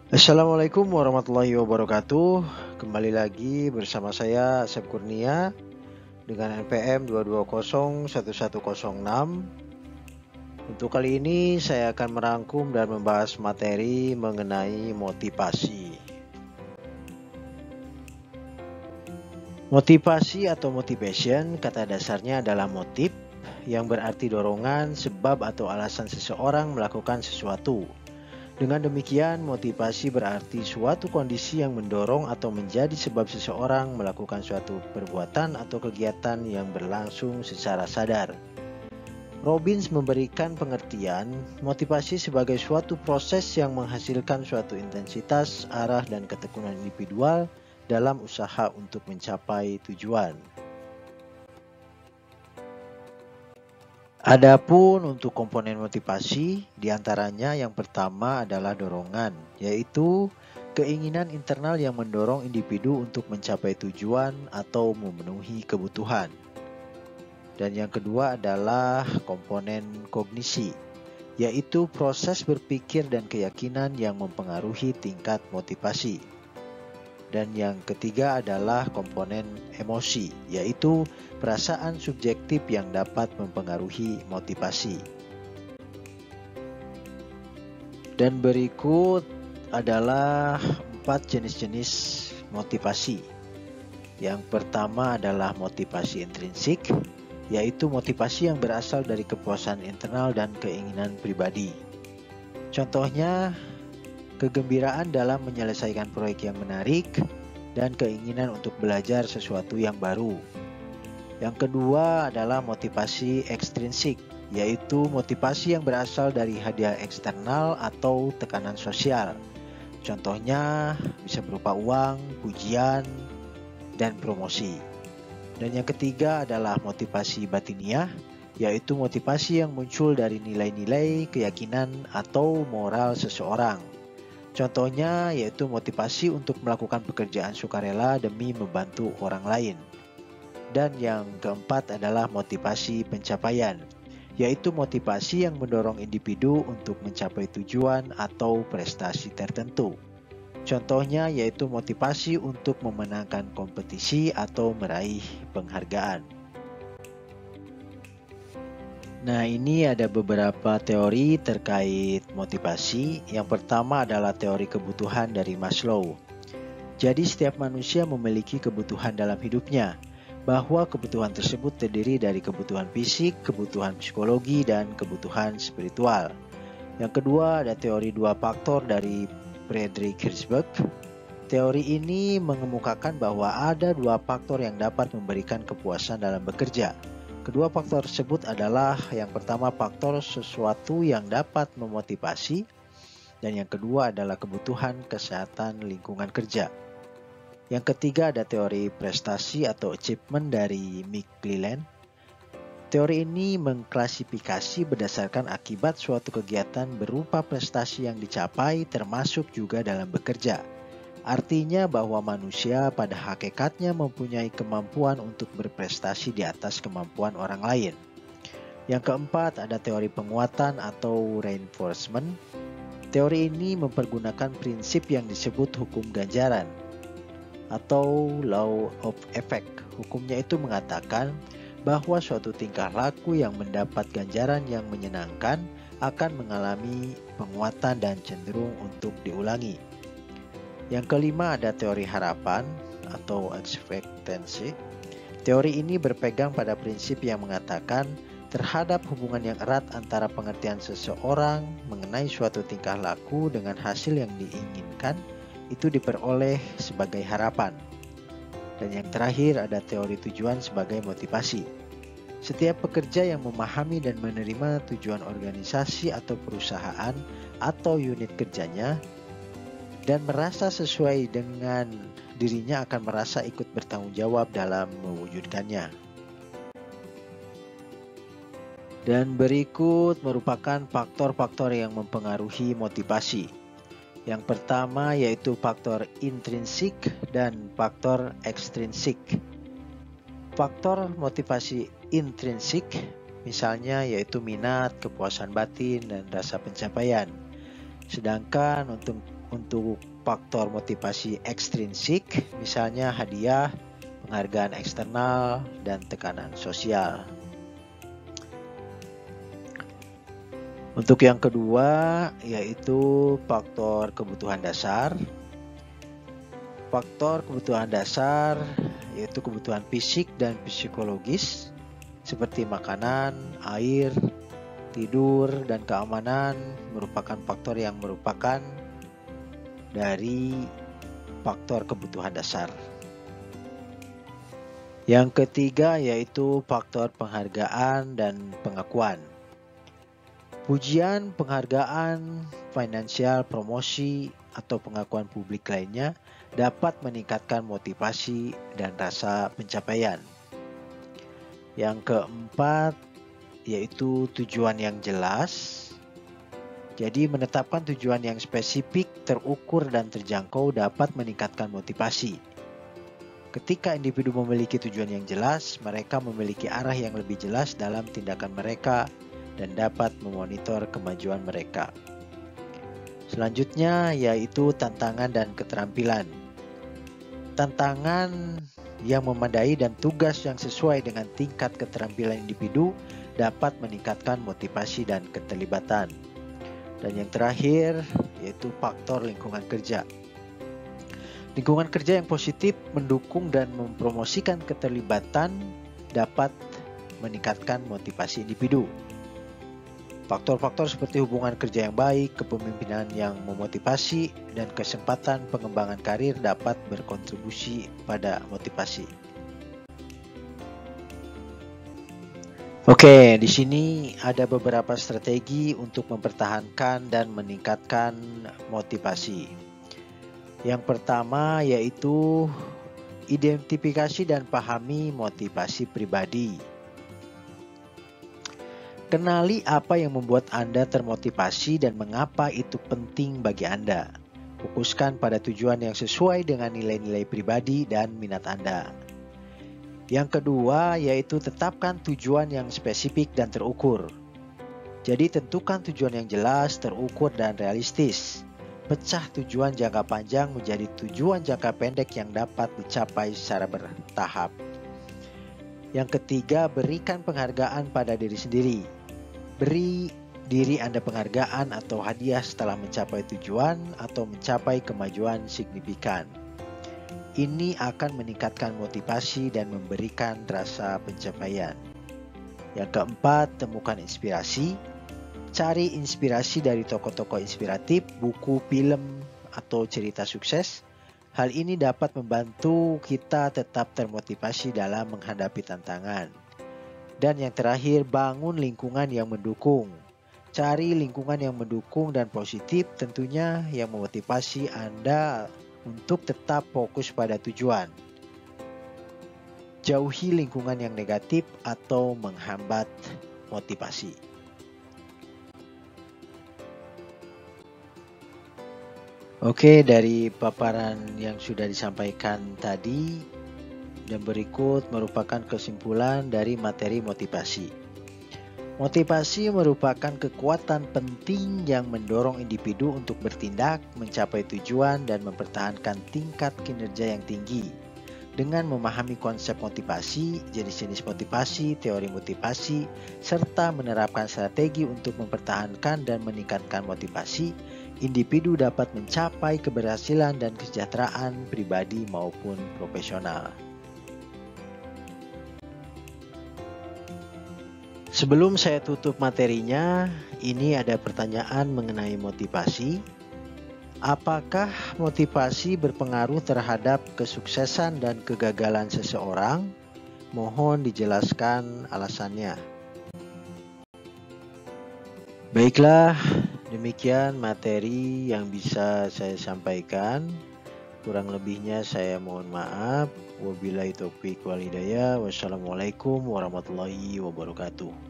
Assalamualaikum warahmatullahi wabarakatuh. Kembali lagi bersama saya Asep Kurnia dengan NPM 2201106. Untuk kali ini saya akan merangkum dan membahas materi mengenai motivasi. Motivasi atau motivation kata dasarnya adalah motif yang berarti dorongan, sebab atau alasan seseorang melakukan sesuatu. Dengan demikian, motivasi berarti suatu kondisi yang mendorong atau menjadi sebab seseorang melakukan suatu perbuatan atau kegiatan yang berlangsung secara sadar. Robbins memberikan pengertian motivasi sebagai suatu proses yang menghasilkan suatu intensitas, arah, dan ketekunan individual dalam usaha untuk mencapai tujuan. Adapun untuk komponen motivasi, diantaranya yang pertama adalah dorongan, yaitu keinginan internal yang mendorong individu untuk mencapai tujuan atau memenuhi kebutuhan. Dan yang kedua adalah komponen kognisi, yaitu proses berpikir dan keyakinan yang mempengaruhi tingkat motivasi. Dan yang ketiga adalah komponen emosi, yaitu perasaan subjektif yang dapat mempengaruhi motivasi. Dan berikut adalah 4 jenis-jenis motivasi. Yang pertama adalah motivasi intrinsik, yaitu motivasi yang berasal dari kepuasan internal dan keinginan pribadi. Contohnya, kegembiraan dalam menyelesaikan proyek yang menarik, dan keinginan untuk belajar sesuatu yang baru. Yang kedua adalah motivasi ekstrinsik, yaitu motivasi yang berasal dari hadiah eksternal atau tekanan sosial. Contohnya bisa berupa uang, pujian, dan promosi. Dan yang ketiga adalah motivasi batiniah, yaitu motivasi yang muncul dari nilai-nilai, keyakinan, atau moral seseorang. Contohnya yaitu motivasi untuk melakukan pekerjaan sukarela demi membantu orang lain. Dan yang keempat adalah motivasi pencapaian, yaitu motivasi yang mendorong individu untuk mencapai tujuan atau prestasi tertentu. Contohnya yaitu motivasi untuk memenangkan kompetisi atau meraih penghargaan. Nah, ini ada beberapa teori terkait motivasi. Yang pertama adalah teori kebutuhan dari Maslow. Jadi setiap manusia memiliki kebutuhan dalam hidupnya, bahwa kebutuhan tersebut terdiri dari kebutuhan fisik, kebutuhan psikologi, dan kebutuhan spiritual. Yang kedua ada teori 2 faktor dari Friedrich Herzberg. Teori ini mengemukakan bahwa ada 2 faktor yang dapat memberikan kepuasan dalam bekerja. Kedua faktor tersebut adalah yang pertama faktor sesuatu yang dapat memotivasi, dan yang kedua adalah kebutuhan kesehatan lingkungan kerja. Yang ketiga ada teori prestasi atau achievement dari McClelland. Teori ini mengklasifikasi berdasarkan akibat suatu kegiatan berupa prestasi yang dicapai termasuk juga dalam bekerja. Artinya bahwa manusia pada hakikatnya mempunyai kemampuan untuk berprestasi di atas kemampuan orang lain. Yang keempat ada teori penguatan atau reinforcement. Teori ini mempergunakan prinsip yang disebut hukum ganjaran atau law of effect. Hukumnya itu mengatakan bahwa suatu tingkah laku yang mendapat ganjaran yang menyenangkan akan mengalami penguatan dan cenderung untuk diulangi. Yang kelima ada teori harapan atau expectancy. Teori ini berpegang pada prinsip yang mengatakan terhadap hubungan yang erat antara pengertian seseorang mengenai suatu tingkah laku dengan hasil yang diinginkan itu diperoleh sebagai harapan. Dan yang terakhir ada teori tujuan sebagai motivasi. Setiap pekerja yang memahami dan menerima tujuan organisasi atau perusahaan atau unit kerjanya dan merasa sesuai dengan dirinya akan merasa ikut bertanggung jawab dalam mewujudkannya. Dan berikut merupakan faktor-faktor yang mempengaruhi motivasi. Yang pertama yaitu faktor intrinsik dan faktor ekstrinsik. Faktor motivasi intrinsik misalnya yaitu minat, kepuasan batin, dan rasa pencapaian. Sedangkan untuk untuk faktor motivasi ekstrinsik, misalnya hadiah, penghargaan eksternal, dan tekanan sosial. Untuk yang kedua, yaitu faktor kebutuhan dasar. Faktor kebutuhan dasar yaitu kebutuhan fisik dan psikologis seperti makanan, air, tidur, dan keamanan merupakan faktor yang merupakan dari faktor kebutuhan dasar. Yang ketiga yaitu faktor penghargaan dan pengakuan. Pujian, penghargaan, finansial, promosi, atau pengakuan publik lainnya dapat meningkatkan motivasi dan rasa pencapaian. Yang keempat yaitu tujuan yang jelas. Jadi menetapkan tujuan yang spesifik, terukur, dan terjangkau dapat meningkatkan motivasi. Ketika individu memiliki tujuan yang jelas, mereka memiliki arah yang lebih jelas dalam tindakan mereka dan dapat memonitor kemajuan mereka. Selanjutnya yaitu tantangan dan keterampilan. Tantangan yang memadai dan tugas yang sesuai dengan tingkat keterampilan individu dapat meningkatkan motivasi dan keterlibatan. Dan yang terakhir yaitu faktor lingkungan kerja. Lingkungan kerja yang positif mendukung dan mempromosikan keterlibatan dapat meningkatkan motivasi individu. Faktor-faktor seperti hubungan kerja yang baik, kepemimpinan yang memotivasi, dan kesempatan pengembangan karir dapat berkontribusi pada motivasi. Oke, di sini ada beberapa strategi untuk mempertahankan dan meningkatkan motivasi. Yang pertama yaitu identifikasi dan pahami motivasi pribadi. Kenali apa yang membuat Anda termotivasi dan mengapa itu penting bagi Anda. Fokuskan pada tujuan yang sesuai dengan nilai-nilai pribadi dan minat Anda. Yang kedua yaitu tetapkan tujuan yang spesifik dan terukur. Jadi tentukan tujuan yang jelas, terukur, dan realistis. Pecah tujuan jangka panjang menjadi tujuan jangka pendek yang dapat dicapai secara bertahap. Yang ketiga, berikan penghargaan pada diri sendiri. Beri diri Anda penghargaan atau hadiah setelah mencapai tujuan atau mencapai kemajuan signifikan. Ini akan meningkatkan motivasi dan memberikan rasa pencapaian. Yang keempat, temukan inspirasi. Cari inspirasi dari tokoh-tokoh inspiratif, buku, film, atau cerita sukses. Hal ini dapat membantu kita tetap termotivasi dalam menghadapi tantangan. Dan yang terakhir, bangun lingkungan yang mendukung. Cari lingkungan yang mendukung dan positif, tentunya yang memotivasi Anda untuk tetap fokus pada tujuan. Jauhi lingkungan yang negatif atau menghambat motivasi. Oke, dari paparan yang sudah disampaikan tadi, dan berikut merupakan kesimpulan dari materi motivasi. Motivasi merupakan kekuatan penting yang mendorong individu untuk bertindak, mencapai tujuan, dan mempertahankan tingkat kinerja yang tinggi. Dengan memahami konsep motivasi, jenis-jenis motivasi, teori motivasi, serta menerapkan strategi untuk mempertahankan dan meningkatkan motivasi, individu dapat mencapai keberhasilan dan kesejahteraan pribadi maupun profesional. Sebelum saya tutup materinya, ini ada pertanyaan mengenai motivasi. Apakah motivasi berpengaruh terhadap kesuksesan dan kegagalan seseorang? Mohon dijelaskan alasannya. Baiklah, demikian materi yang bisa saya sampaikan. Kurang lebihnya saya mohon maaf. Wabillahi taufiq wal hidayah. Wassalamualaikum warahmatullahi wabarakatuh.